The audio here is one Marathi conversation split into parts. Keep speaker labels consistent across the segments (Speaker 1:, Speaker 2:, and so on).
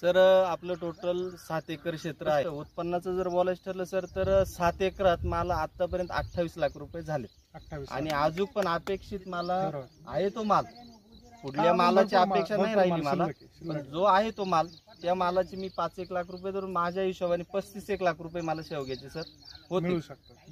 Speaker 1: सर आपलं टोटल 7 एकर क्षेत्र आहे. उत्पन्नाचं जर बोलायचं ठरलं सर तर 7 एकरात मला आतापर्यंत 28 लाख रुपये झाले.
Speaker 2: 28
Speaker 1: आणि अजून पण अपेक्षित मला आहे तो माल. पुढल्या मालाची अपेक्षा नाही राहिली मला, पण जो आहे तो माल त्या मालाची मी 5-1 लाख रुपये धरून माझ्या हिशोबाने 35-1 लाख रुपये मला शेवग्याचे सर होते.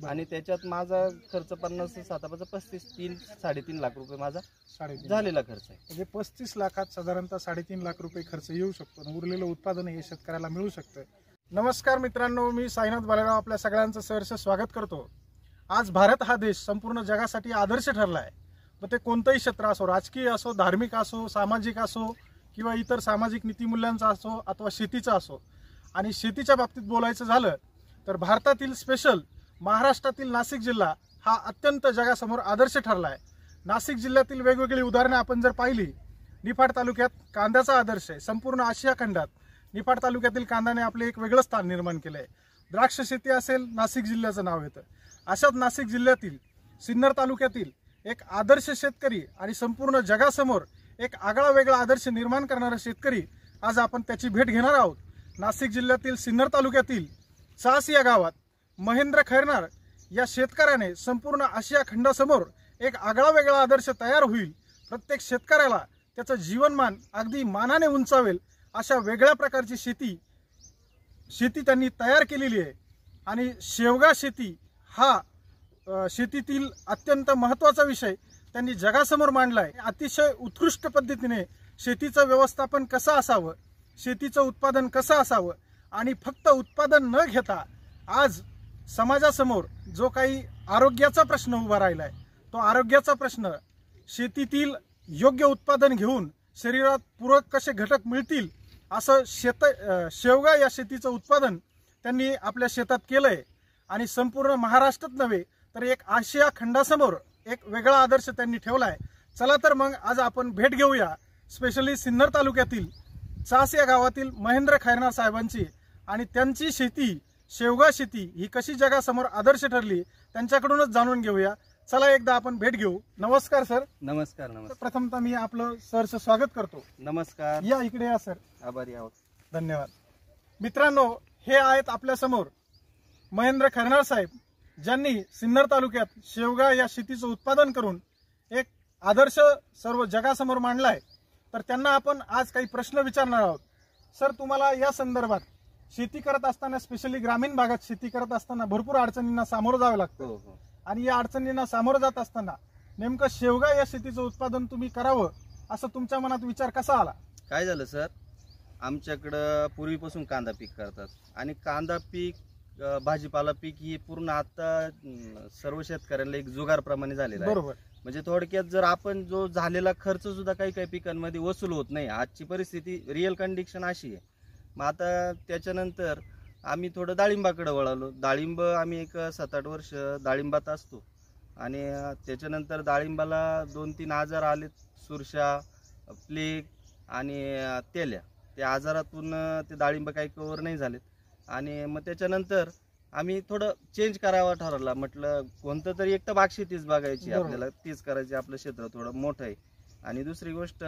Speaker 1: आणि त्याच्यात माझा खर्च 35-3.5 लाख रुपये माझा झालेला खर्च आहे.
Speaker 2: म्हणजे 35 लाखात साधारणतः 3.5 लाख रुपये खर्च येऊ शकतो आणि उरलेलं उत्पादन हे शेतकऱ्याला मिळू शकतं. नमस्कार मित्रांनो, मी साईनाथ बालेराव आपल्या सगळ्यांचं सहर्ष स्वागत करतो. आज भारत हा देश संपूर्ण जगासाठी आदर्श ठरला आहे. मग ते कोणतंही क्षेत्र असो, राजकीय असो, धार्मिक असो, सामाजिक असो किंवा इतर सामाजिक नीतिमूल्यांचा असो अथवा शेतीचा असो. आणि शेतीच्या बाबतीत बोलायचं झालं तर भारतातील स्पेशल महाराष्ट्रातील नाशिक जिल्हा हा अत्यंत जगासमोर आदर्श ठरला आहे. नाशिक जिल्ह्यातील वेगवेगळी उदाहरणे आपण जर पाहिली, निफाड तालुक्यात कांद्याचा आदर्श आहे. संपूर्ण आशिया खंडात निफाड तालुक्यातील कांद्याने आपले एक वेगळं स्थान निर्माण केलं आहे. द्राक्ष शेती असेल, नाशिक जिल्ह्याचं नाव येतं. अशाच नाशिक जिल्ह्यातील सिन्नर तालुक्यातील एक आदर्श शेतकरी आणि संपूर्ण जगासमोर एक आगळा वेगळा आदर्श निर्माण करणारा शेतकरी, आज आपण त्याची भेट घेणार आहोत. नाशिक जिल्ह्यातील सिन्नर तालुक्यातील चास या गावात महेंद्र खैरनार या शेतकऱ्याने संपूर्ण आशिया खंडासमोर एक आगळा वेगळा आदर्श तयार होईल. प्रत्येक शेतकऱ्याला त्याचं जीवनमान अगदी मानाने उंचावेल अशा वेगळ्या प्रकारची शेती त्यांनी तयार केलेली आहे. आणि शेवगा शेती हा शेतीतील अत्यंत महत्त्वाचा विषय त्यांनी जगासमोर मांडलाय. अतिशय उत्कृष्ट पद्धतीने शेतीचं व्यवस्थापन कसं असावं, शेतीचं उत्पादन कसं असावं आणि फक्त उत्पादन न घेता आज समाजासमोर जो काही आरोग्याचा प्रश्न उभा राहिलाय, तो आरोग्याचा प्रश्न शेतीतील योग्य उत्पादन घेऊन शरीरात पूरक कसे घटक मिळतील असं शेवगा या शेतीचं उत्पादन त्यांनी आपल्या शेतात केलंय. आणि संपूर्ण महाराष्ट्रात नव्हे तर एक आशिया खंडासमोर एक वेगळा आदर्श त्यांनी ठेवलाय. चला तर मग आज आपण भेट घेऊया स्पेशली सिन्नर तालुक्यातील चास या गावातील महेंद्र खैरनार साहेबांची. आणि त्यांची शेती, शेवगा शेती ही कशी जगासमोर आदर्श ठरली त्यांच्याकडूनच जाणून घेऊया. चला एकदा आपण भेट घेऊ. नमस्कार सर.
Speaker 1: नमस्कार.
Speaker 2: प्रथमतः मी आपलं सरचं स्वागत करतो.
Speaker 1: नमस्कार.
Speaker 2: या इकडे या सर.
Speaker 1: आभारी आहोत.
Speaker 2: धन्यवाद. मित्रांनो, हे आहेत आपल्या समोर महेंद्र खैरनार साहेब, ज्यांनी सिन्नर तालुक्यात शेवगा या शेतीचं उत्पादन करून एक आदर्श सर्व जगासमोर मांडलाय. तर त्यांना आपण आज काही प्रश्न विचारणार आहोत. सर, तुम्हाला या संदर्भात शेती करत असताना, स्पेशली ग्रामीण भागात शेती करत असताना भरपूर अडचणींना सामोरं जावं लागतं. आणि या अडचणींना सामोरं जात असताना नेमकं शेवगा या शेतीचं उत्पादन तुम्ही करावं असं तुमच्या मनात विचार कसा आला?
Speaker 1: काय झालं सर, आमच्याकडं पूर्वीपासून कांदा पीक करतात आणि कांदा पीक, भाजीपाला पीक ही पूर्ण आता सर्व शेतकऱ्यांना एक जुगारप्रमाणे झालेला आहे.
Speaker 2: बरोबर.
Speaker 1: म्हणजे थोडक्यात जर आपण जो झालेला खर्च सुद्धा काही काही पिकांमध्ये वसूल होत नाही. आजची परिस्थिती, रिअल कंडिशन अशी आहे. मग आता त्याच्यानंतर आम्ही थोडं डाळिंबाकडे वळालो. डाळिंब आम्ही एक 7-8 वर्ष डाळिंबात असतो आणि त्याच्यानंतर डाळिंबाला 2-3 आजार आले, सुरशा, प्लेग आणि तेल्या. त्या आजारातून ते डाळिंब काही कव्हर नाही झालेत. आणि मग त्याच्यानंतर आम्ही थोडं चेंज करावं ठरवलं. म्हटलं कोणतं तरी एक तर बागशेतीच बघायची आपल्याला, तीच करायची. आपलं क्षेत्र थोडं मोठं आहे. आणि दुसरी गोष्ट,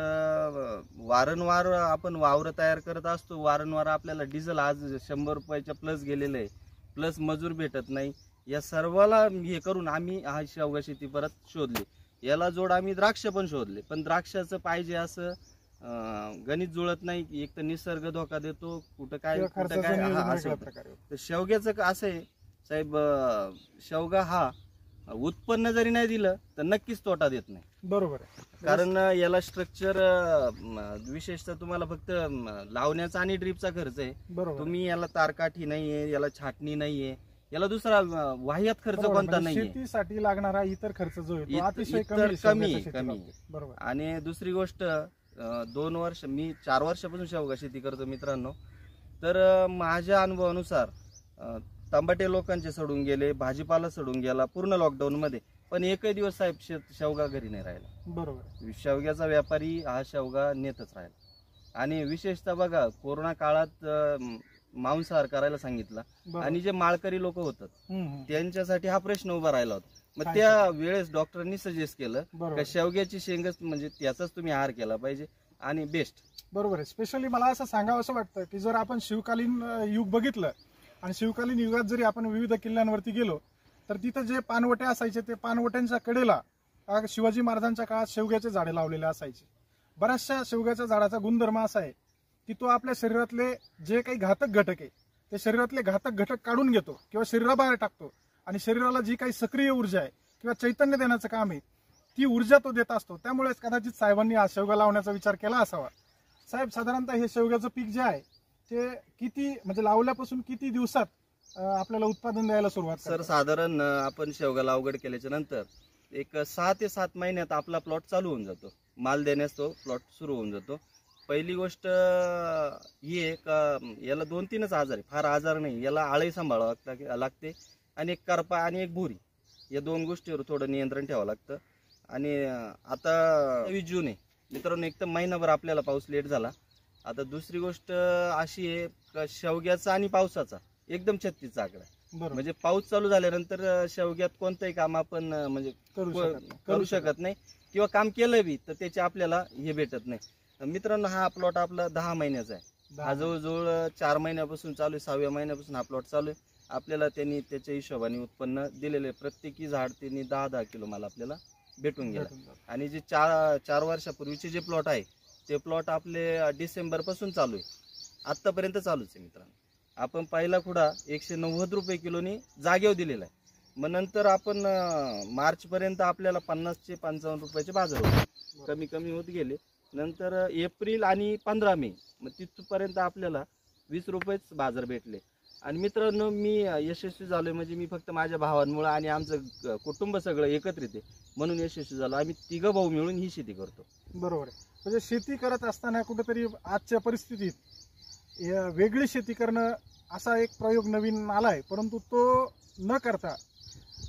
Speaker 1: वारंवार आपण वावर तयार करत असतो. वारंवार आपल्याला डिझेल आज 100 रुपयाच्या प्लस गेलेलं आहे, प्लस मजूर भेटत नाही. या सर्वाला हे करून आम्ही हा शेवगा शेती परत शोधली. याला जोड आम्ही द्राक्ष पण शोधले, पण द्राक्षाचं पाहिजे असं गणित जुळत नाही. एक तर निसर्ग धोका देतो, कुठं काय असं. तर शेवग्याचं असं आहे साहेब, शेवगा हा उत्पन्न जरी नाही दिलं तर नक्कीच तोटा देत नाही.
Speaker 2: बरोबर.
Speaker 1: कारण याला स्ट्रक्चर विशेषतः तुम्हाला फक्त लावण्याचा आणि ड्रीपचा खर्च आहे. तुम्ही याला तारकाठी नाहीये, याला छाटणी नाहीये, याला दुसरा वाह्यात खर्च कोणता नाहीये.
Speaker 2: शेतीसाठी लागणारा इतर खर्च जो आहे अतिशय
Speaker 1: कमी. बरोबर. आणि दुसरी गोष्ट, 2 वर्ष, मी 4 वर्षापासून शेवगा शेती करतो मित्रांनो. तर माझ्या अनुभवानुसार टमाटे लोकांचे सडून गेले, भाजीपाला सडून गेला पूर्ण लॉकडाऊन मध्ये, पण एकही दिवस साहेब शेवगा घरी नाही राहिला.
Speaker 2: बरोबर.
Speaker 1: शेवग्याचा व्यापारी हा शेवगा नेतच राहिला. आणि विशेषतः बघा, कोरोना काळात मांसाहार करायला सांगितला आणि जे माळकरी लोक होतात त्यांच्यासाठी हा प्रश्न उभा राहिला होता. मग त्या वेळेस डॉक्टरांनी सजेस्ट केलं की शेवग्याची शेंगच म्हणजे त्याचाच तुम्ही आहार केला पाहिजे. आणि बेस्ट.
Speaker 2: बरोबर आहे. स्पेशली मला असं सांगावं असं वाटतं की जर आपण शिवकालीन युग बघितलं आणि शिवकालीन युगात जरी आपण विविध किल्ल्यांवरती गेलो तर तिथं जे पानवटे असायचे ते पानवट्यांच्या कडेला शिवाजी महाराजांच्या काळात शेवग्याचे झाडे लावलेले असायचे. बऱ्याचशा शेवग्याच्या झाडाचा गुणधर्म असा आहे की तो आपल्या शरीरातले जे काही घातक घटक आहे ते शरीरातले घातक घटक काढून घेतो किंवा शरीराबाहेर टाकतो आणि शरीराला जी काही सक्रिय ऊर्जा आहे किंवा चैतन्य देण्याचं काम आहे ती ऊर्जा तो देत असतो. त्यामुळेच कदाचित साहेबांनी हा शेवगा लावण्याचा विचार केला असावा. साहेब, साधारणतः हे शेवग्याचं पीक जे आहे ते किती म्हणजे लावल्यापासून किती दिवसात आपल्याला उत्पादन द्यायला सुरुवात
Speaker 1: सर साधारण आपण शेवगा लागवड केल्याच्या नंतर एक 6 ते 7 महिन्यात आपला प्लॉट चालू होऊन जातो. माल देण्यास तो प्लॉट सुरू होऊन जातो. पहिली गोष्ट ही आहे का याला 2-3च आजार आहे, फार आजार नाही. याला आळी सांभाळावं लागते आणि एक करपा आणि एक भुरी, या 2 गोष्टीवर थोडं नियंत्रण ठेवावं लागतं. आणि आता 20 जून आहे मित्रांनो, एक तर महिनाभर आपल्याला पाऊस लेट झाला. आता दुसरी गोष्ट अशी आहे का शेवग्याचा आणि पावसाचा एकदम 36चा आकडा आहे. म्हणजे पाऊस चालू झाल्यानंतर शेवग्यात कोणतंही काम आपण म्हणजे करू शकत नाही किंवा काम केलं बी तर त्याचे आपल्याला हे भेटत नाही. मित्रांनो, हा प्लॉट आपला 10 महिन्याचा आहे. हा जवळजवळ 4 महिन्यापासून चालू आहे, 6व्या महिन्यापासून हा प्लॉट चालू आहे. आपल्याला त्यांनी त्याच्या हिशोबाने उत्पन्न दिलेले प्रत्येकी झाड त्यांनी 10-10 किलो माल आपल्याला भेटून गेला. आणि जे 4 वर्षापूर्वीचे जे प्लॉट आहे ते प्लॉट आपले डिसेंबर पासून चालू आहे, आतापर्यंत चालूच आहे. मित्रांनो, आपण पहिला खुडा 190 रुपये किलोनी जागेवर दिलेला आहे. मग नंतर आपण मार्च पर्यंत आपल्याला 50 ते 55 रुपयाचे बाजार होते, कमी कमी होत गेले. नंतर एप्रिल आणि 15 मे मग तिथपर्यंत आपल्याला 20 रुपयेच बाजार भेटले. आणि मित्रांनो, मी यशस्वी झालोय म्हणजे मी फक्त माझ्या भावांमुळे आणि आमचं कुटुंब सगळं एकत्रित आहे म्हणून यशस्वी झालो. आम्ही 3 भाऊ मिळून ही शेती करतो.
Speaker 2: बरोबर आहे. म्हणजे शेती करत असताना कुठेतरी आजच्या परिस्थितीत वेगळी शेती करणं असा एक प्रयोग नवीन आलाय, परंतु तो न करता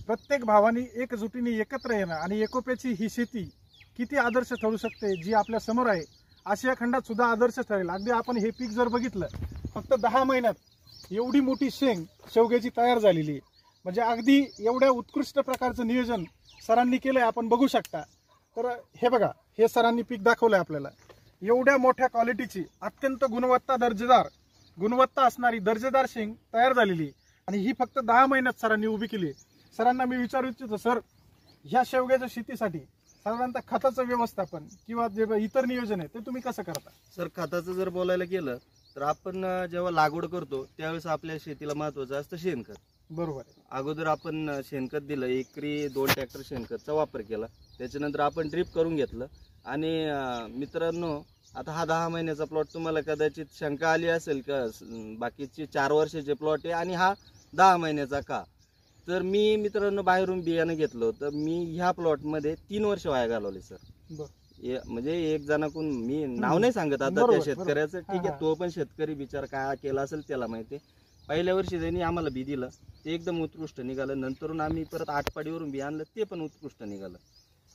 Speaker 2: प्रत्येक भावानी एकजुटीने एकत्र येणं आणि एकोप्याची ही शेती किती आदर्श ठरू शकते जी आपल्या समोर आहे. आशिया खंडात सुद्धा आदर्श ठरेल. अगदी आपण हे पीक जर बघितलं फक्त 10 महिन्यात एवढी मोठी शेवग्याची तयार झालेली आहे. म्हणजे अगदी एवढ्या उत्कृष्ट प्रकारचं नियोजन सरांनी केलंय, आपण बघू शकता. तर हे बघा, हे सरांनी पीक दाखवलंय आपल्याला. एवढ्या मोठ्या क्वालिटीची अत्यंत गुणवत्ता असणारी दर्जेदार शेंग तयार झालेली आणि ही फक्त 10 महिन्यात सरांनी उभी केली. सरांना मी विचारू इच्छितो, सर ह्या शेवग्याच्या शेतीसाठी साधारणतः खताचं व्यवस्थापन किंवा जे इतर नियोजन आहे ते तुम्ही कसं करता?
Speaker 1: सर, खताचं जर बोलायला गेलं तर आपण जेव्हा लागवड करतो त्यावेळेस आपल्या शेतीला महत्वाचं असतं शेणखत.
Speaker 2: बरोबर आहे.
Speaker 1: अगोदर आपण शेणखत दिलं, एकरी 2 ट्रॅक्टर शेणखतचा वापर केला. त्याच्यानंतर आपण ड्रीप करून घेतलं. आणि मित्रांनो, आता हा 10 महिन्याचा प्लॉट तुम्हाला कदाचित शंका आली असेल का बाकीचे 4 वर्षाचे प्लॉट आहे आणि हा 10 महिन्याचा का? तर मी मित्रांनो बाहेरून बियाणं घेतलं होतं. मी ह्या प्लॉटमध्ये 3 वर्ष वाया घालवले सर. म्हणजे एक जणाकडून, मी नाव नाही सांगत आता त्या शेतकऱ्याचं, ठीक आहे, तो पण शेतकरी बिचार काय केला असेल त्याला माहिती. पहिल्या वर्षी त्यांनी आम्हाला बी दिलं, ते एकदम उत्कृष्ट निघालं. नंतरून आम्ही परत आटपाडीवरून बी आणलं, ते पण उत्कृष्ट निघालं.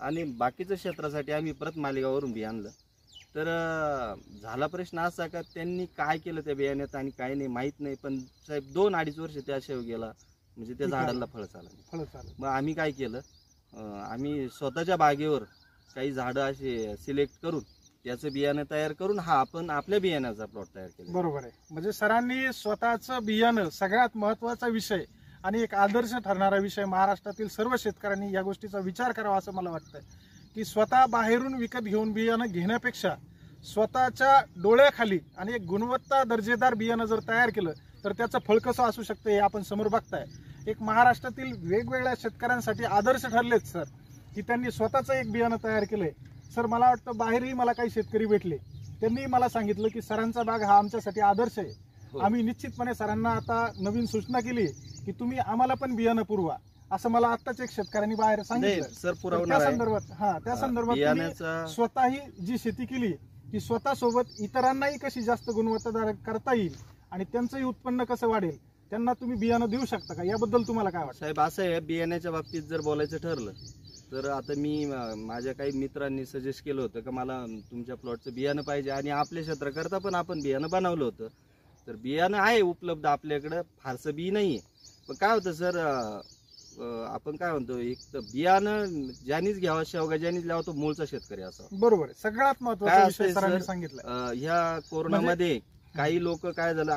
Speaker 1: आणि बाकीच्या क्षेत्रासाठी आम्ही परत मालेगाववरून बी आणलं. तर झाला प्रश्न असा का त्यांनी काय केलं त्या बियाण्यात आणि काय नाही माहीत नाही. पण साहेब 2-2.5 वर्ष त्या शेवग्याला म्हणजे त्या झाडाला फळ चाललं. मग आम्ही काय केलं, आम्ही स्वतःच्या बागेवर काही झाडं असे सिलेक्ट करून त्याचं बियाणं तयार करून हा आपण आपल्या बियाण्याचा प्लॉट तयार केला.
Speaker 2: बरोबर आहे. म्हणजे सरांनी स्वतःचं बियाणं सगळ्यात महत्वाचा विषय आणि एक आदर्श ठरणारा विषय महाराष्ट्रातील सर्व शेतकऱ्यांनी या गोष्टीचा विचार करावा असं मला वाटतं की स्वतः बाहेरून विकत घेऊन बियाणं घेण्यापेक्षा स्वतःच्या डोळ्याखाली आणि एक गुणवत्ता दर्जेदार बियाणं जर तयार केलं तर त्याचं फळ कसं असू शकतं हे आपण समोर बघताय. एक महाराष्ट्रातील वेगवेगळ्या शेतकऱ्यांसाठी आदर्श ठरलेत सर की त्यांनी स्वतःचं एक बियाणं तयार केलंय. सर, मला वाटतं बाहेरही मला काही शेतकरी भेटले, त्यांनी मला सांगितलं की सरांचा बाग हा आमच्यासाठी आदर्श आहे. आम्ही निश्चितपणे सरांना आता नवीन सूचना केली की तुम्ही आम्हाला पण बियाणं पुरवा, असं मला आत्ताच एक शेतकऱ्यांनी बाहेर सांगितलं.
Speaker 1: सर,
Speaker 2: त्या संदर्भात स्वतःही जी शेती केली ती स्वतः सोबत इतरांनाही कशी जास्त गुणवत्तादार करता येईल आणि त्यांचंही उत्पन्न कसं वाढेल, त्यांना तुम्ही बियाणं देऊ शकता का, याबद्दल तुम्हाला काय वाटतं?
Speaker 1: साहेब, असं आहे, बियाण्याच्या बाबतीत जर बोलायचं ठरलं तर आता मी माझ्या काही मित्रांनी सजेस्ट केलं होतं का मला तुमच्या प्लॉटचं बियाणं पाहिजे आणि आपल्या क्षेत्राकरता पण आपण बियाणं बनवलं होतं. तर बियाणं आहे उपलब्ध आपल्याकडं, फारसं बी नाही आहे. पण काय होतं सर, आपण काय म्हणतो, एक तर बियाणं ज्यानीच घ्यावा, शेवगा ज्यानीच लावा तो मूळचा शेतकरी असावा.
Speaker 2: बरोबर आहे. सगळ्यात
Speaker 1: काय
Speaker 2: महत्त्वाचा विषय
Speaker 1: असतंय
Speaker 2: सरांनी
Speaker 1: सर,
Speaker 2: सांगितलं.
Speaker 1: ह्या कोरोनामध्ये काही लोक काय झालं,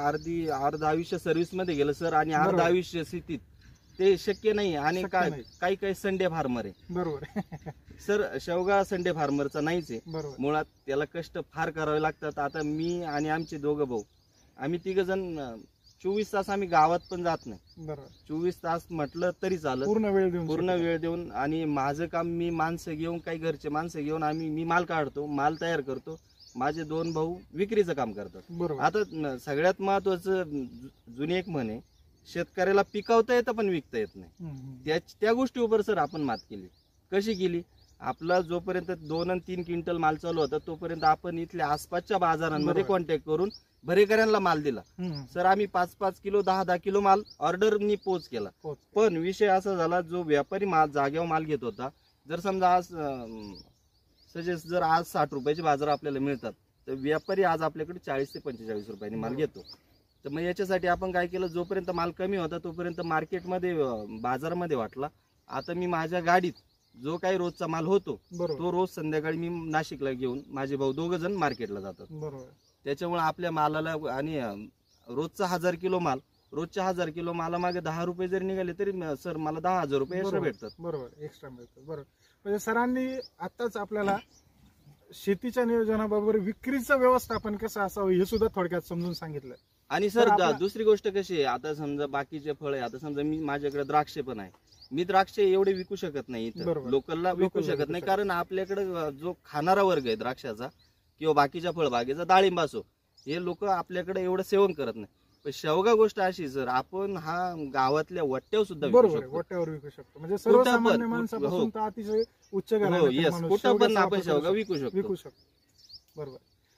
Speaker 1: अर्ध आयुष्य सर्व्हिस मध्ये गेलं सर, आणि अर्ध
Speaker 2: बरोबर.
Speaker 1: आयुष्य शेतीत. ते शक्य नाही. आणि
Speaker 2: शक्य
Speaker 1: काय
Speaker 2: नाही.
Speaker 1: काही काही संडे फार्मर आहे
Speaker 2: बरोबर आहे.
Speaker 1: सर. शेवगा संडे फार्मरचा नाहीच आहे.
Speaker 2: बरोबर.
Speaker 1: मुळात त्याला कष्ट फार करावे लागतात. आता मी आणि आमचे दोघं भाऊ, आम्ही तिघ जण 24 तास आम्ही गावात पण जात नाही.
Speaker 2: बरोबर.
Speaker 1: 24 तास म्हटलं तरी चालत,
Speaker 2: पूर्ण वेळ देऊन
Speaker 1: पूर्ण
Speaker 2: शेती.
Speaker 1: वेळ देऊन. आणि माझं काम मी माणसं घेऊन, काही घरचे माणसं घेऊन मी माल काढतो, माल तयार करतो. माझे 2 भाऊ विक्रीचं काम करतात.
Speaker 2: बरोबर.
Speaker 1: आता सगळ्यात महत्वाचं जुनी एक म्हणे, शेतकऱ्याला पिकवता येतं पण विकता येत नाही. त्या गोष्टीवर सर आपण मात केली. कशी केली? आपला जोपर्यंत 2 आणि 3 क्विंटल माल चालू होता तोपर्यंत आपण इथल्या आसपासच्या बाजारांमध्ये कॉन्टॅक्ट करून भरेकऱ्यांना माल दिला. सर आम्ही 5-5 किलो 10-10 किलो माल ऑर्डरनी पोच केला. पण विषय असा झाला, जो व्यापारी जागेवर माल घेत होता, जर समजा आज जर आज 60 रुपयाचे बाजार आपल्याला मिळतात, तर व्यापारी आज आपल्याकडे 40 ते 45 रुपयांनी माल घेतो. तर मग याच्यासाठी आपण काय केलं, जोपर्यंत माल कमी होता तोपर्यंत मार्केटमध्ये बाजारामध्ये वाटला. आता मी माझ्या गाडीत जो काही रोजचा माल होतो तो रोज संध्याकाळी मी नाशिकला घेऊन, माझे भाऊ 2 जण मार्केटला जातात.
Speaker 2: बरोबर.
Speaker 1: त्याच्यामुळे आपल्या मालाला, आणि रोजचा 1000 किलो माल, रोजच्या 1000 किलो माला मागे 10 रुपये जरी निघाले तरी सर मला 10,000 रुपये एक्स्ट्रा भेटतात.
Speaker 2: बरोबर, एक्स्ट्रा मिळतात. बरोबर. म्हणजे सरांनी आताच आपल्याला शेतीच्या नियोजनाबरोबर विक्रीचं व्यवस्थापन कसं असावं हे सुद्धा थोडक्यात समजून सांगितलं.
Speaker 1: आणि सर दुसरी गोष्ट कशी आहे, आता समजा बाकीचे फळ आहे, आता समजा माझ्याकडे द्राक्षे पण आहे, मी द्राक्षे एवढे विकू शकत नाही, लोकलला विकू शकत नाही, कारण आपल्याकडे जो खाणारा वर्ग आहे द्राक्षाचा किंवा बाकीच्या फळबागेचा, डाळिंब असो, हे लोक आपल्याकडे एवढं सेवन करत नाही. पण शेवगा गोष्ट अशी सर, आपण हा गावातल्या वट्ट्यावर सुद्धा
Speaker 2: वट्ट्यावर विकू शकतो. म्हणजे सर्वसामान्य माणसापासून तर अतिशय उच्च
Speaker 1: कुठं पण आपण शेवगा विकू शकतो.
Speaker 2: बरोबर.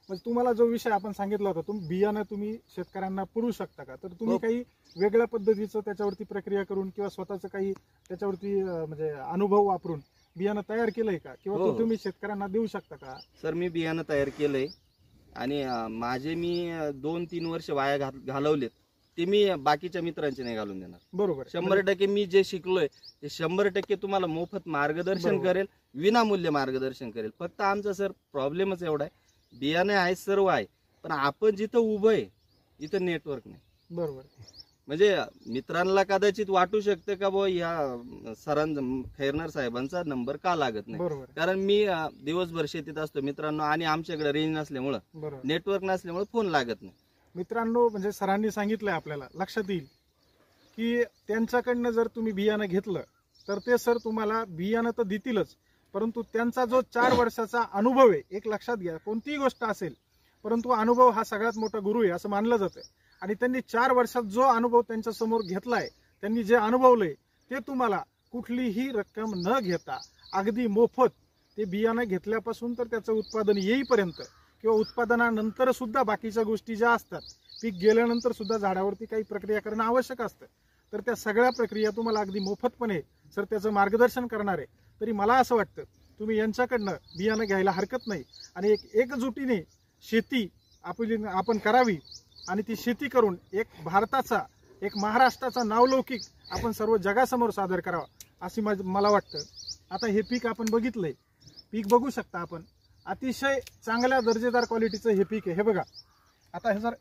Speaker 2: म्हणजे तुम्हाला जो विषय आपण सांगितला होता, बियाणं तुम्ही शेतकऱ्यांना पुरवू शकता का, तर तुम्ही काही वेगळ्या पद्धतीचं त्याच्यावरती प्रक्रिया करून किंवा स्वतःचं काही त्याच्यावरती म्हणजे अनुभव वापरून बियाणं तयार केलंय का, किंवा तुम्ही शेतकऱ्यांना देऊ शकता का?
Speaker 1: सर मी बियाणं तयार केलंय, आणि माझे मी 2-3 वर्ष वाया घालवलेत, ते मी बाकीच्या मित्रांचे नाही घालून देणार.
Speaker 2: बरोबर.
Speaker 1: 100% मी जे शिकलोय ते 100% तुम्हाला मोफत मार्गदर्शन करेल, विनामूल्य मार्गदर्शन करेल. फक्त आमचा सर प्रॉब्लेमच एवढा आहे, बियाणे आहे, सर्व आहे, पण आपण जिथं उभं आहे तिथं नेटवर्क नाही.
Speaker 2: बरोबर.
Speaker 1: म्हणजे मित्रांना कदाचित वाटू शकतं का बुवा या खैरनार साहेबांचा नंबर का लागत नाही, कारण मी दिवसभर शेतीत असतो मित्रांनो, आणि आमच्याकडे रेंज नसल्यामुळं, नेटवर्क नसल्यामुळे फोन लागत नाही.
Speaker 2: मित्रांनो, म्हणजे सरांनी सांगितलंय आपल्याला लक्षात येईल की त्यांच्याकडनं जर तुम्ही बियाणं घेतलं तर ते सर तुम्हाला बियाणं तर देतीलच, परंतु त्यांचा जो 4 वर्षाचा अनुभव आहे, एक लक्षात घ्या, कोणतीही गोष्ट असेल परंतु अनुभव हा सगळ्यात मोठा गुरु आहे असं मानलं जातं. आणि त्यांनी 4 वर्षात जो अनुभव त्यांच्या समोर घेतलाय, त्यांनी जे अनुभवलंय ते तुम्हाला कुठलीही रक्कम न घेता अगदी मोफत ते बियाणं घेतल्यापासून तर त्याचं उत्पादन येईपर्यंत किंवा उत्पादनानंतर सुद्धा बाकीच्या गोष्टी ज्या असतात, पीक गेल्यानंतर सुद्धा झाडावरती काही प्रक्रिया करणं आवश्यक असतं, तर त्या सगळ्या प्रक्रिया तुम्हाला अगदी मोफतपणे सर त्याचं मार्गदर्शन करणार आहे. तरी मला असं वाटतं तुम्ही यांच्याकडनं बियाणं घ्यायला हरकत नाही, आणि एकजुटीने शेती आपण करावी, आणि ती शेती करून एक भारताचा, एक महाराष्ट्राचा नावलौकिक आपण सर्व जगासमोर सादर करावा अशी मला वाटतं. आता हे पीक आपण बघितलंय, पीक बघू शकता आपण, अतिशय चांगल्या दर्जेदार क्वालिटीचं हे पीक आहे. हे बघा, आता हे सर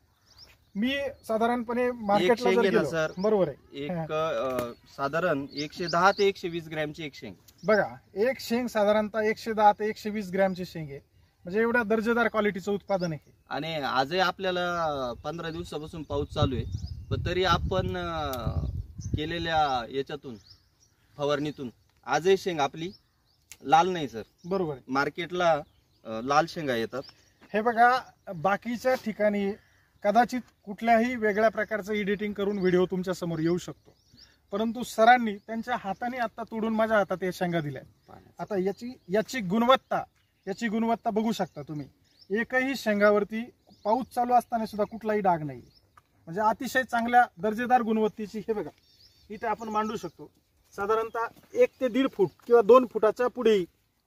Speaker 2: मी साधारणपणे मार्केटला जर गेलो,
Speaker 1: सर
Speaker 2: बरोबर आहे,
Speaker 1: एक साधारण 110 ते 120 ग्रॅमची एक शेंग
Speaker 2: बघा, एक शेंग साधारणतः 110 ते 120 ग्रॅमची शेंग आहे, म्हणजे एवढ्या दर्जेदार क्वालिटीचं उत्पादन आहे.
Speaker 1: आणि आजही आपल्याला 15 दिवसापासून पाऊस चालू आहे, पण तरी आपण केलेल्या याच्यातून फवारणीतून आजही शेंग आपली लाल नाही सर.
Speaker 2: बरोबर.
Speaker 1: मार्केटला लाल शेंगा येतात.
Speaker 2: हे बघा, बाकीच्या ठिकाणी कदाचित कुठल्याही वेगळ्या प्रकारचं एडिटिंग करून व्हिडिओ तुमच्या समोर येऊ शकतो, परंतु सरांनी त्यांच्या हाताने आता तोडून माझ्या हातात या शेंगा दिल्या. आता याची गुणवत्ता बघू शकता तुम्ही. एकही शेंगावरती पाऊस चालू असताना सुद्धा कुठलाही डाग नाही, म्हणजे अतिशय चांगल्या दर्जेदार गुणवत्तेची. हे बघा, इथे आपण मांडू शकतो, साधारणतः 1 ते 1.5 फूट किंवा 2 फुटाच्या पुढे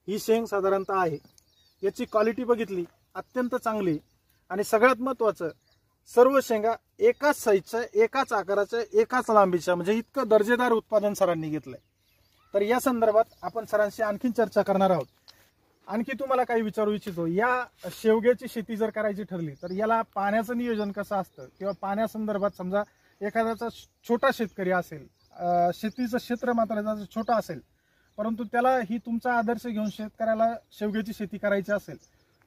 Speaker 2: ही शेंग साधारणतः आहे. याची क्वालिटी बघितली, अत्यंत चांगली. आणि सगळ्यात महत्वाचं, सर्व शेंगा एकाच साईजच्या, एकाच आकाराच्या, एकाच लांबीच्या, म्हणजे इतकं दर्जेदार उत्पादन सरांनी घेतलंय. तर या संदर्भात आपण सरांशी आणखीन चर्चा करणार आहोत. आणखी तुम्हाला काही विचारू इच्छितो, या शेवग्याची शेती जर करायची ठरली तर याला पाण्याचं नियोजन कसं असतं, किंवा पाण्यासंदर्भात समजा एखाद्याचा छोटा शेतकरी असेल, शेतीचं क्षेत्र मात्र त्याचं छोटं असेल, परंतु त्याला ही तुमचा आदर्श घेऊन शेतकऱ्याला शेवग्याची शेती करायची असेल,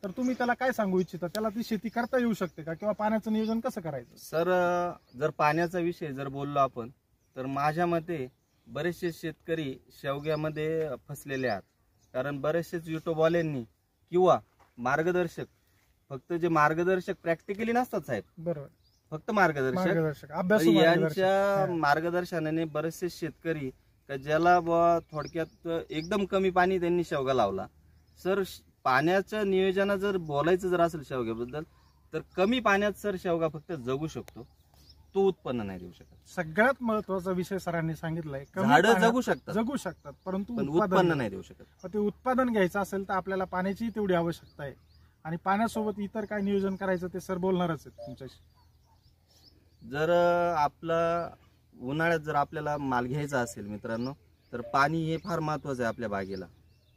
Speaker 2: तर तुम्ही त्याला काय सांगू इच्छिता? त्याला ती शेती करता येऊ शकते का, किंवा पाण्याचं नियोजन कसं करायचं?
Speaker 1: सर, जर पाण्याचा विषय जर बोललो आपण, तर माझ्या मते बरेचसे शेतकरी शेवग्यामध्ये फसलेले आहेत. कारण बरेचसेच युट्यूबवाल्यांनी किंवा मार्गदर्शक, फक्त जे मार्गदर्शक प्रॅक्टिकली नसतात साहेब,
Speaker 2: बरोबर,
Speaker 1: फक्त मार्गदर्शक,
Speaker 2: अभ्यासू
Speaker 1: यांच्या मार्गदर्शनाने बरेचसे शेतकरी ज्याला थोडक्यात एकदम कमी पाणी त्यांनी शेवगा लावला. सर, पाण्याच्या नियोजन जर बोलायचं जर असेल शेवग्याबद्दल, तर कमी पाण्यात सर शेवगा फक्त जगू शकतो, तो उत्पन्न नाही देऊ शकत.
Speaker 2: सगळ्यात महत्वाचा विषय सरांनी सांगितलाय,
Speaker 1: झाडं जगू शकतात
Speaker 2: परंतु
Speaker 1: पण उत्पन्न नाही देऊ शकत.
Speaker 2: ते उत्पादन घ्यायचं असेल तर आपल्याला पाण्याची तेवढी आवश्यकता आहे, आणि पाण्यासोबत इतर काय नियोजन करायचं ते सर बोलणारच आहेत तुमच्याशी.
Speaker 1: जर आपला उन्हाळ्यात जर आपल्याला माल घ्यायचा असेल मित्रांनो, तर पाणी हे फार महत्वाचं आहे आपल्या बागेला.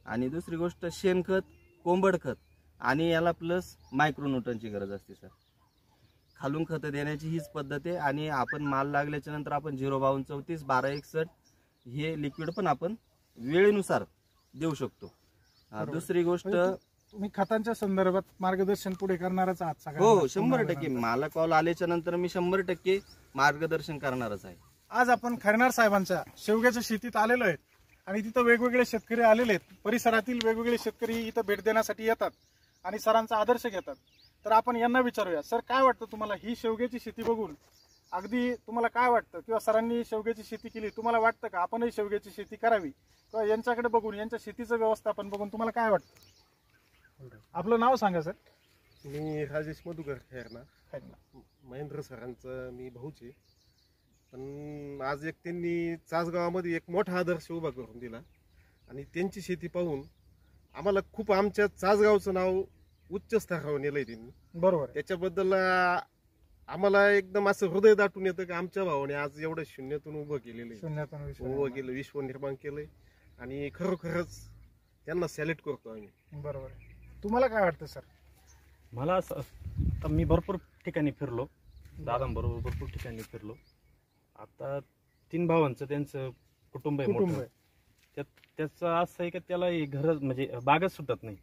Speaker 1: आणि दुसरी गोष्ट शेणखत, कोंबड खत, आणि याला प्लस मायक्रोन्यूटनची गरज असते सर. खालून खतं देण्याची हीच पद्धत आहे. आणि आपण माल लागल्याच्या नंतर आपण 05234 1261 हे लिक्विड पण आपण वेळेनुसार देऊ शकतो. दुसरी गोष्ट,
Speaker 2: तुम्ही खतांच्या संदर्भात मार्गदर्शन पुढे करणारच आहात सगळ्यांना?
Speaker 1: हो, 100%. मला कॉल आल्याच्या नंतर मी 100% मार्गदर्शन करणारच आहे.
Speaker 2: आज आपण खैरनार साहेबांच्या शेवग्याच्या शेतीत आलेलो आहेत, आणि तिथं वेगवेगळे शेतकरी आलेले आहेत. परिसरातील वेगवेगळे शेतकरी इथं भेट देण्यासाठी येतात आणि सरांचा आदर्श घेतात. तर आपण यांना विचारूया, सर काय वाटतं तुम्हाला ही शेवग्याची शेती बघून? अगदी तुम्हाला काय वाटतं, किंवा सरांनी शेवग्याची शेती केली, तुम्हाला वाटतं का आपणही शेवग्याची शेती करावी, किंवा यांच्याकडे बघून, यांच्या शेतीचं व्यवस्थापन बघून तुम्हाला काय वाटतं? आपलं नाव सांगा सर.
Speaker 3: मी राजेश मधुकर खैरनार. महेंद्र सरांचं मी भाऊच आहे. पण आज एक त्यांनी चासगावामध्ये एक मोठा आदर्श उभा करून दिला, आणि त्यांची शेती पाहून आम्हाला खूप, आमच्या चासगावचं नाव उच्च स्तरावर नेलंय त्यांनी.
Speaker 2: बरोबर.
Speaker 3: त्याच्याबद्दल आम्हाला एकदम असं हृदय दाटून येतं की आमच्या भावाने आज एवढं शून्यातून उभं केलेलं आहे, उभं केलं, विश्व निर्माण केलंय, आणि खरोखरच त्यांना सॅल्यूट करतो आम्ही.
Speaker 2: बरोबर. तुम्हाला काय वाटतं सर?
Speaker 4: मला आता मी भरपूर ठिकाणी फिरलो, दादांबरोबर भरपूर ठिकाणी फिरलो. आता 3 भावांचं त्यांचं कुटुंब आहे मोठं. त्याचं असं आहे की त्याला घर म्हणजे बागच सुटत नाही.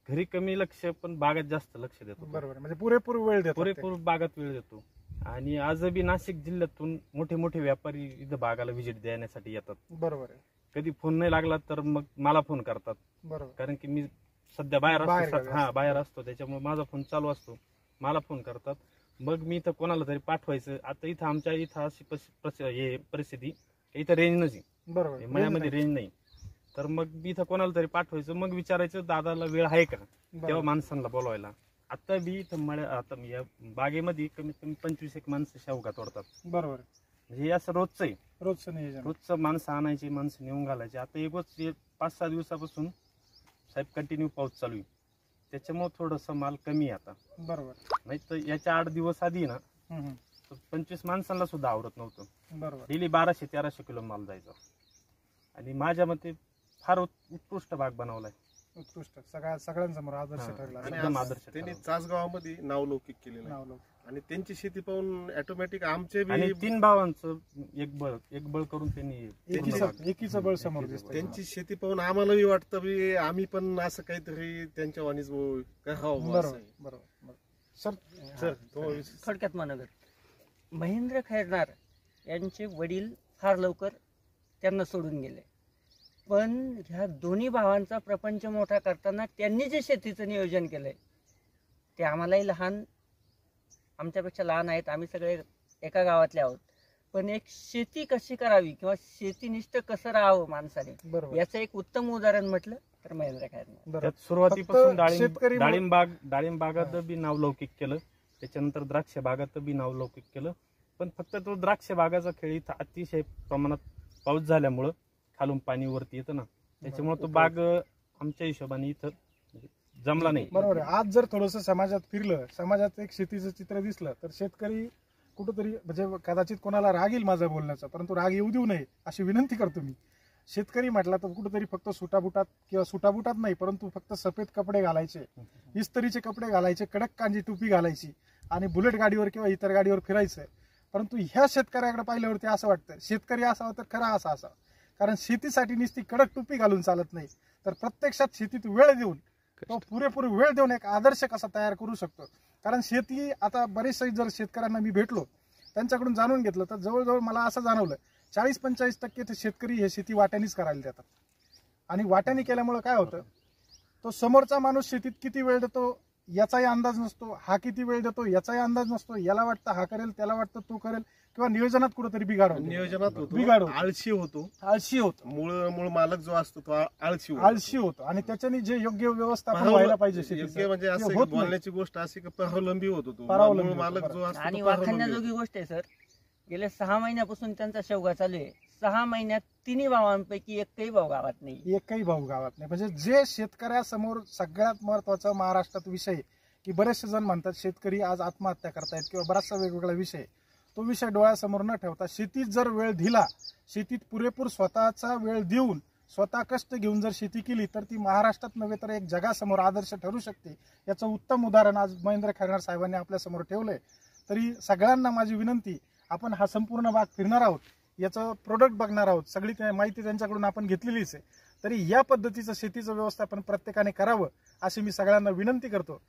Speaker 4: घरी कमी लक्ष, पण बागात जास्त लक्ष देतो.
Speaker 2: बरोबर, म्हणजे पुरेपूर वेळ देतो,
Speaker 4: पुरेपूर बागात वेळ देतो. आणि आजही नाशिक जिल्ह्यातून मोठे मोठे व्यापारी इथं बागाला व्हिजिट देण्यासाठी येतात.
Speaker 2: बरोबर आहे.
Speaker 4: कधी फोन नाही लागला तर मग मला फोन करतात.
Speaker 2: बरोबर.
Speaker 4: कारण की मी सध्या बाहेर असतो, बाहेर असतो, त्याच्यामुळे माझा फोन चालू असतो. मला फोन करतात, मग मी इथं कोणाला तरी पाठवायचं. आता इथं आमच्या इथं अशी परिस्थिती, इथं रेंज नाही.
Speaker 2: बरोबर,
Speaker 4: मळ्यामध्ये रेंज नाही. तर मग मी इथं कोणाला तरी पाठवायचं, मग विचारायचं दादाला वेळ आहे का, तेव्हा माणसांना बोलवायला. आता बी इथं आता या बागेमध्ये कमीत कमी 25 माणसं शेवगा तोडतात.
Speaker 2: बरोबर.
Speaker 4: म्हणजे हे असं रोजचं आहे,
Speaker 2: रोजचं
Speaker 4: माणसं आणायची, माणसं नेऊन घालायची. आता एक 5-6 दिवसापासून साहेब कंटिन्यू पाऊस चालू आहे, त्याच्यामुळे थोडस माल कमी आहे आता.
Speaker 2: बरोबर.
Speaker 4: नाही तर याच्या 8 दिवस आधी ना 25 माणसांना सुद्धा आवडत नव्हतं.
Speaker 2: बरोबर.
Speaker 4: डेली 1200-1300 किलो माल जायचा. आणि माझ्या मते फार उत्कृष्ट बाग बनवलाय,
Speaker 2: उत्कृष्ट, सगळ्यांसमोर आदर्श ठरला.
Speaker 3: त्यांनी चासगावामध्ये नावलौकिक केलेलं आहे, आणि त्यांची शेती पाहून ऑटोमॅटिक आमचे
Speaker 4: आणि 3 भावांचं एक बळ करून त्यांनी
Speaker 2: एकीचं बळ समोर दिसतं.
Speaker 3: त्यांची शेती पाहून आम्हालाही वाटतं की आम्ही पण असं काहीतरी त्यांच्या वाणीच करावं.
Speaker 2: बरोबर. सर
Speaker 5: थोडक्यात मानगर महेंद्र खैरनार यांचे वडील फार लवकर त्यांना सोडून गेले, पण ह्या दोन्ही भावांचा प्रपंच मोठा करताना त्यांनी जे शेतीचं नियोजन केलंय ते आम्हालाही आमच्यापेक्षा लहान आहेत, आम्ही सगळे एका गावातले आहोत, पण एक शेती कशी करावी किंवा शेतीनिष्ठ कसं राहावं माणसाने, याचं एक उत्तम उदाहरण म्हटलं तर महेंद्र खैरनार.
Speaker 4: सुरुवातीपासून डाळिंब बागात बी नावलौकिक केलं, त्याच्यानंतर द्राक्ष बागात बी नावलौकिक केलं. पण फक्त तो द्राक्ष बागाचा खेळ इथं अतिशय प्रमाणात पाऊस झाल्यामुळं खालून पाणी वरती येतं ना, त्याच्यामुळे तो बाग आमच्या हिशोबाने इथं जमला नाही.
Speaker 2: बरोबर आहे. आज जर थोडस समाजात फिरलं, समाजात एक शेतीचं चित्र दिसलं, तर शेतकरी कुठंतरी म्हणजे कदाचित कोणाला राग येईल माझा बोलण्याचा, परंतु राग येऊ देऊ नये अशी विनंती करतो मी. शेतकरी म्हटला तर कुठंतरी फक्त सुटाबुटात किंवा सुटाबुटात नाही, परंतु फक्त सफेद कपडे घालायचे, इस्त्रीचे कपडे घालायचे, कडक कांजी टोपी घालायची आणि बुलेट गाडीवर किंवा इतर गाडीवर फिरायचं. परंतु ह्या शेतकऱ्याकडे पाहिल्यावरती असं वाटतं शेतकरी असावा तर खरा असा असावा, कारण शेतीसाठी नुसती कडक टोपी घालून चालत नाही, तर प्रत्यक्षात शेतीत वेळ देऊन तो पुरेपूर वेळ देऊन एक आदर्श कसा तयार करू शकतो. कारण शेती आता बरेचसे जर शेतकऱ्यांना मी भेटलो त्यांच्याकडून जाणून घेतलं तर जवळजवळ मला असं जाणवलं 40-45% शेतकरी हे शेती वाट्यानेच करायला देतात. आणि वाट्याने केल्यामुळे काय होतं, तो समोरचा माणूस शेतीत किती वेळ देतो याचाही अंदाज नसतो, हा किती वेळ देतो याचाही अंदाज नसतो. याला वाटतं हा करेल, त्याला वाटतं तो करेल, किंवा नियोजनात कुठेतरी बिघाड
Speaker 3: नियोजनात आळशी होतो. मूळ मालक जो असतो तो
Speaker 2: आळशी होतो आणि त्याच्याने जे योग्य व्यवस्थापन व्हायला पाहिजे
Speaker 3: योग्य म्हणजे असं बोलण्याची गोष्ट अशी की परावलंबी होतो तो
Speaker 2: परावलंबी
Speaker 3: मालक जो असतो.
Speaker 5: आणि वाखाणण्याजोगी गोष्ट आहे सर, गेल्या 6 महिन्यापासून त्यांचा शेवगा चालू आहे. 6 महिन्यात 3 भावांपैकी एकही भाऊ गावात नाही.
Speaker 2: एकही भाऊ गावात नाही. म्हणजे जे शेतकऱ्यासमोर सगळ्यात महत्वाचा महाराष्ट्रात विषय की बरेचसे जण म्हणतात शेतकरी आज आत्महत्या करतायत किंवा बराचसा वेगवेगळा विषय, तो विषय डोळ्यासमोर न ठेवता शेतीत जर वेळ दिला, शेतीत पुरेपूर स्वतःचा वेळ देऊन स्वतः कष्ट घेऊन जर शेती केली तर ती महाराष्ट्रात नव्हे तर एक जगासमोर आदर्श ठरू शकते. याचं उत्तम उदाहरण आज महेंद्र खैरनार साहेबांनी आपल्या समोर ठेवलंय. तरी सगळ्यांना माझी विनंती, आपण हा संपूर्ण भाग फिरणार आहोत, याचं प्रोडक्ट बघणार आहोत, सगळी माहिती त्यांच्याकडून आपण घेतलेलीच आहे. तरी या पद्धतीचं शेतीचं व्यवस्थापन प्रत्येकाने करावं अशी मी सगळ्यांना विनंती करतो.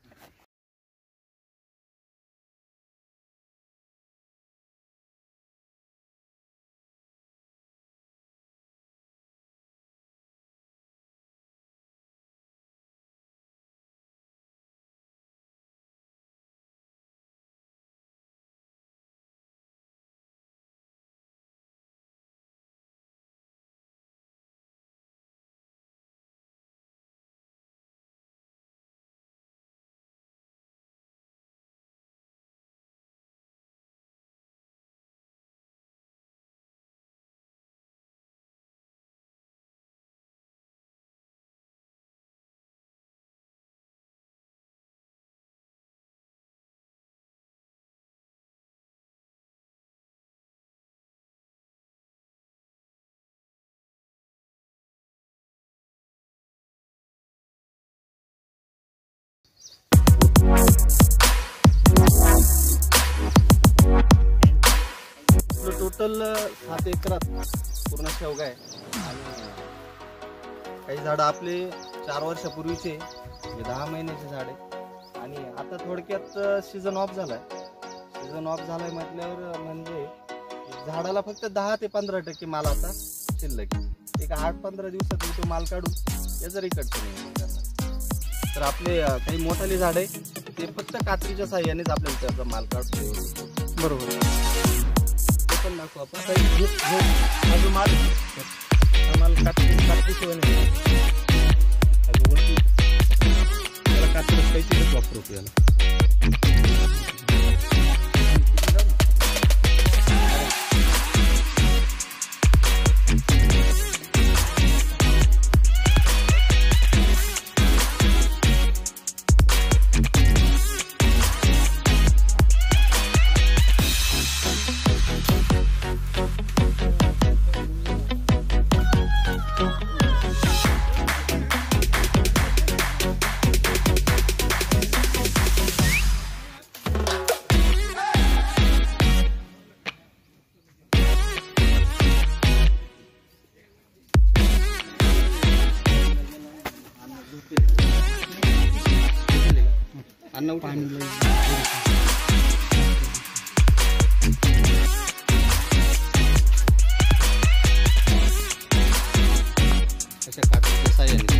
Speaker 1: टोटल 7 एकरात पूर्ण शेवगा आहे आणि काही झाडं आपले 4 वर्षापूर्वीचे 10 महिन्याचे झाड आहे. आणि आता थोडक्यात सीझन ऑफ झालाय. सीझन ऑफ झालाय म्हटल्यावर म्हणजे झाडाला फक्त 10 ते 15% माल आता शिल्लक. एक 8-15 दिवसात मी तो माल काढून याचं रिकट करून. तर आपले काही मोठाले झाड आहे ते फक्त कात्रीच्या साह्यानेच आपल्याला त्याचा माल काढतो.
Speaker 2: बरोबर
Speaker 1: पण दाखवू आपण काही माझं माल कात्रीशिवाय नाही.
Speaker 4: त्याला कात्रीच काहीच वापरतो याला.
Speaker 1: अन्न पाणी अशा कात्रीच्या साह्याने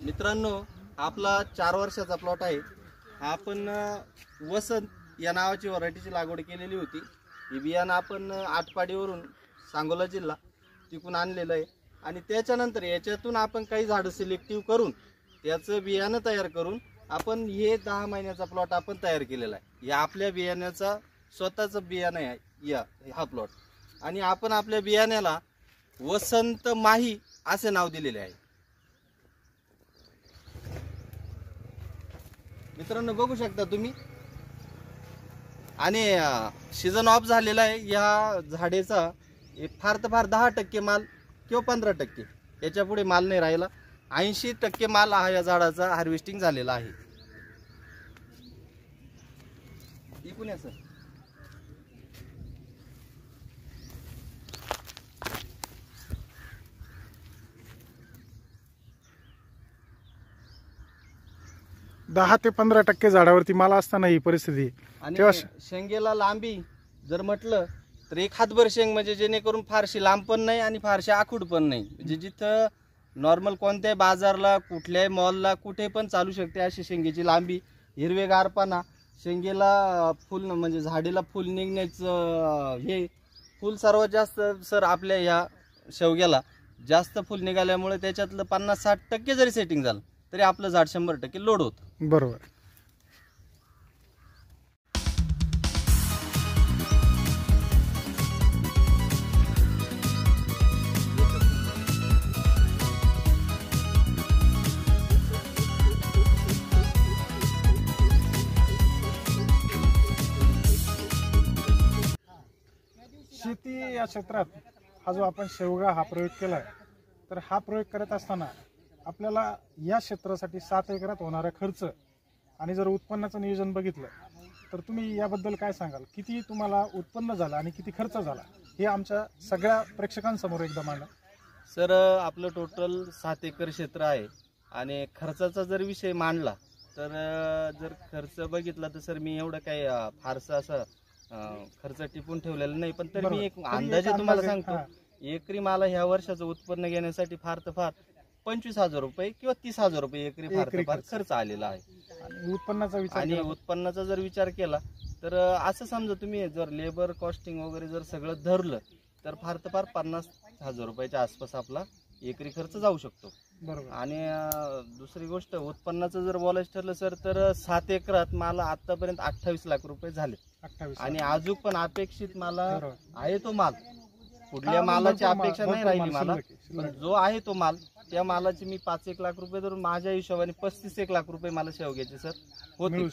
Speaker 1: मित्रांनो, आपला 4 वर्षाचा प्लॉट आहे. आपण वसंत या नावाची व्हरायटीची लागवड केलेली होती. हे बियाणं आपण आटपाडीवरून सांगोला जिल्हा तिकून आणलेलं आहे. आणि त्याच्यानंतर याच्यातून आपण काही झाडं सिलेक्टिव्ह करून त्याचं बियाणं तयार करून आपण हे 10 महिन्याचा प्लॉट आपण तयार केलेला आहे. या आपल्या बियाण्याचा स्वतःचं बियाणं आहे हा प्लॉट. आणि आपण आपल्या बियाण्याला वसंत माही असे नाव दिलेले आहे. मित्रांनो, बघू शकता तुम्ही. आणि सीझन ऑफ झालेला आहे या झाडेचा. फार तर फार 10% माल किंवा 15%, याच्या पुढे माल नाही राहिला. 80% माल हा या झाडाचा हार्वेस्टिंग झालेला आहे. इकून या सर.
Speaker 2: दहा ते 15% झाडावरती माल असताना ही परिस्थिती.
Speaker 1: आणि
Speaker 2: तेव्हा
Speaker 1: शेंगेला लांबी जर म्हटलं तर 1 हातभर शेंग, म्हणजे जेणेकरून फारशी लांब पण नाही आणि फारशी आखूड पण नाही. म्हणजे जिथं नॉर्मल कोणत्याही बाजारला, कुठल्याही मॉलला, कुठे पण चालू शकते अशी शेंगेची लांबी, हिरवेगारपणा, शेंगेला फुल म्हणजे झाडीला फुल निघण्याचं हे फुल सर्वात जास्त सर आपल्या ह्या शेवग्याला जास्त फुल निघाल्यामुळे त्याच्यातलं 50-60% जरी सेटिंग झालं तरी आपलं झाड 100% लोड होतं.
Speaker 2: बरोबर. शेती या क्षेत्रात हा जो आपण शेवगा हा प्रयोग केलाय, तर हा प्रयोग करत असताना आपल्याला या क्षेत्रासाठी 7 एकरात होणारा खर्च आणि जर उत्पन्नाचं नियोजन बघितलं तर तुम्ही याबद्दल काय सांगाल? किती तुम्हाला उत्पन्न झालं आणि किती खर्च झाला हे आमच्या सगळ्या प्रेक्षकांसमोर एकदा मांडा.
Speaker 1: सर, आपलं टोटल 7 एकर क्षेत्र आहे. आणि खर्चाचा जर विषय मांडला तर जर खर्च बघितला तर सर मी एवढं काही फारसं असं खर्च टिपून ठेवलेला नाही. पण तरी मी एक अंदाजे तुम्हाला सांगतो, एकरी मला ह्या वर्षाचं उत्पन्न घेण्यासाठी फार तर फार 25,000 रुपये किंवा 30,000 रुपये एकरी फार तर फार खर्च आलेला आहे.
Speaker 2: आणि
Speaker 1: उत्पन्नाचा जर विचार केला तर असं समजा तुम्ही जर लेबर कॉस्टिंग वगैरे जर सगळं धरलं तर फार तर फार 50,000 रुपयाच्या आसपास आपला एकरी खर्च जाऊ शकतो.
Speaker 2: बरोबर.
Speaker 1: आणि दुसरी गोष्ट, उत्पन्नाचं जर बोलायचं ठरलं सर तर 7 एकरात मला आतापर्यंत 28 लाख रुपये झाले.
Speaker 2: 28.
Speaker 1: आणि अजून पण अपेक्षित मला
Speaker 2: बरोबर.
Speaker 1: आहे तो माल. पुढल्या मालाची अपेक्षा नाही राहिली मला, पण जो आहे तो माल, त्या मालाची मी 5-1 लाख रुपये धरून माझ्या हिशोबाने 35-1 लाख रुपये मला शेवग्याचे सर होते.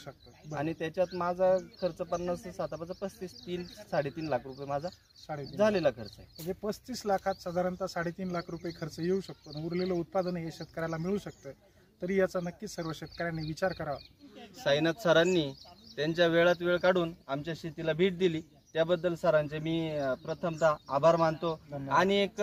Speaker 1: आणि त्याच्यात माझा खर्च 50-7-35 3-3.5 लाख रुपये माझा झालेला खर्च आहे.
Speaker 2: म्हणजे 35 लाखात साधारणतः 3.5 लाख रुपये खर्च येऊ शकतो आणि उरलेलं उत्पादन हे शेतकऱ्याला मिळू शकतं. तरी याचा नक्कीच सर्व शेतकऱ्यांनी विचार करावा.
Speaker 1: साईनाथ सरांनी त्यांच्या वेळात वेळ काढून आमच्या शेतीला भेट दिली, त्याबद्दल सरांचे मी प्रथमतः आभार मानतो. आणि एक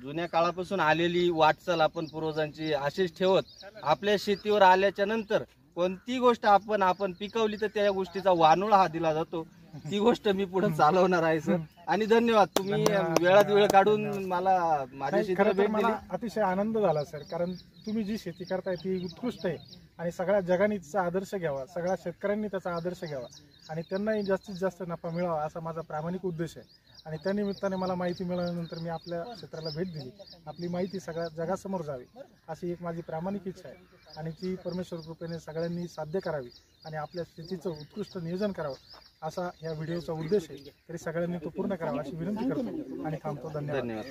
Speaker 1: जुन्या काळापासून आलेली वाटचाल आपण पूर्वजांची अशीच ठेवत आपल्या शेतीवर आल्याच्या नंतर कोणती गोष्ट आपण पिकवली तर त्या गोष्टीचा वानोळा हा दिला जातो. ती गोष्ट मी पुढे चालवणार आहे सर. आणि धन्यवाद, तुम्ही वेळात वेळ काढून मला माझ्या शेतीला भेट दिली.
Speaker 2: अतिशय आनंद झाला सर, कारण तुम्ही जी शेती करताय ती उत्कृष्ट आहे आणि सगळ्या जगाने तिचा आदर्श घ्यावा, सगळ्या शेतकऱ्यांनी त्याचा आदर्श घ्यावा आणि त्यांनाही जास्तीत जास्त नफा मिळावा असा माझा प्रामाणिक उद्देश आहे. आणि त्या निमित्ताने मला माहिती मिळाल्यानंतर मी आपल्या क्षेत्राला भेट दिली. आपली माहिती सगळ्या जगासमोर जावी अशी एक माझी प्रामाणिक इच्छा आहे आणि ती परमेश्वर कृपेने सगळ्यांनी साध्य करावी आणि आपल्या शेतीचं उत्कृष्ट नियोजन करावं असा या व्हिडिओचा उद्देश आहे. तरी सगळ्यांनी तो पूर्ण करावा अशी विनंती करतो आणि थांबतो. धन्यवाद.